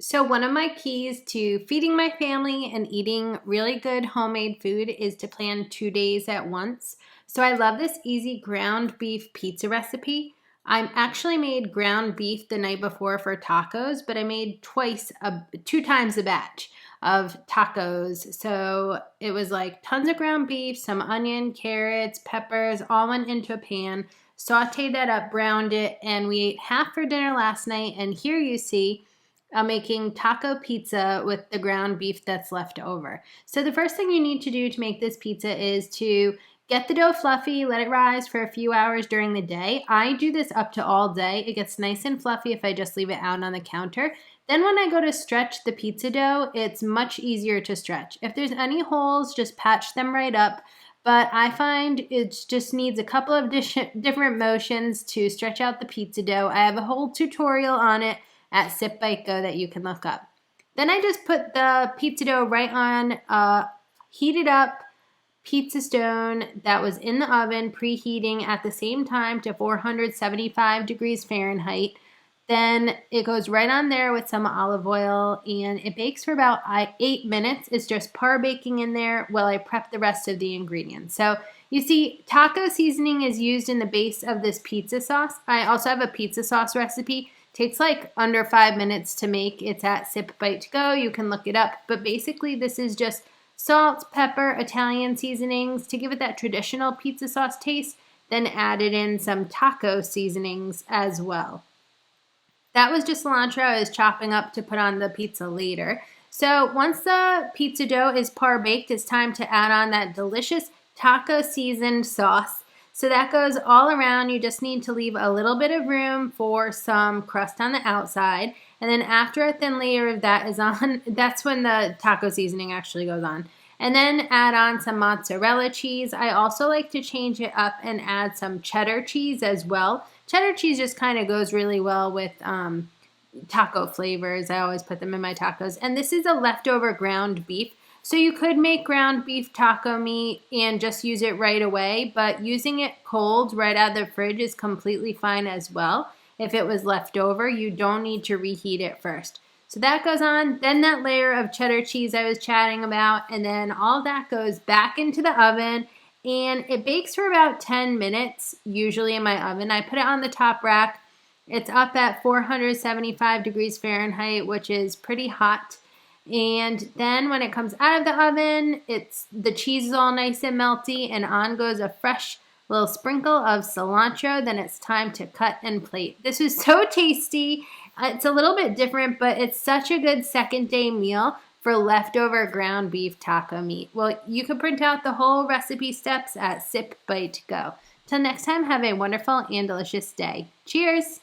So one of my keys to feeding my family and eating really good homemade food is to plan 2 days at once. So I love this easy ground beef pizza recipe. I actually made ground beef the night before for tacos, but I made two times a batch of tacos. So it was like tons of ground beef, some onion, carrots, peppers, all went into a pan, sauteed that up, browned it, and we ate half for dinner last night. And here you see I'm making taco pizza with the ground beef that's left over. So the first thing you need to do to make this pizza is to get the dough fluffy, let it rise for a few hours during the day. I do this up to all day. It gets nice and fluffy if I just leave it out on the counter. Then when I go to stretch the pizza dough, it's much easier to stretch. If there's any holes, just patch them right up. But I find it just needs a couple of different motions to stretch out the pizza dough. I have a whole tutorial on it at Sip Bite Go that you can look up. Then I just put the pizza dough right on a heated up pizza stone that was in the oven, preheating at the same time to 475 degrees Fahrenheit. Then it goes right on there with some olive oil, and it bakes for about 8 minutes. It's just par baking in there while I prep the rest of the ingredients. So you see, taco seasoning is used in the base of this pizza sauce. I also have a pizza sauce recipe. Takes like under 5 minutes to make. It's at Sip Bite Go. You can look it up. But basically, this is just salt, pepper, Italian seasonings to give it that traditional pizza sauce taste. Then added in some taco seasonings as well. That was just cilantro I was chopping up to put on the pizza later. So once the pizza dough is par baked, it's time to add on that delicious taco seasoned sauce. So that goes all around. You just need to leave a little bit of room for some crust on the outside. And then after a thin layer of that is on, that's when the taco seasoning actually goes on. And then add on some mozzarella cheese. I also like to change it up and add some cheddar cheese as well. Cheddar cheese just kind of goes really well with taco flavors. I always put them in my tacos. And this is a leftover ground beef. So you could make ground beef taco meat and just use it right away, but using it cold right out of the fridge is completely fine as well. If it was left over, you don't need to reheat it first. So that goes on, then that layer of cheddar cheese I was chatting about, and then all that goes back into the oven, and it bakes for about 10 minutes, usually in my oven. I put it on the top rack. It's up at 475 degrees Fahrenheit, which is pretty hot. And then when it comes out of the oven, the cheese is all nice and melty, and on goes a fresh little sprinkle of cilantro. Then it's time to cut and plate. This is so tasty. It's a little bit different, but it's such a good second day meal for leftover ground beef taco meat. Well, you can print out the whole recipe steps at Sip Bite Go. Till next time, have a wonderful and delicious day. Cheers!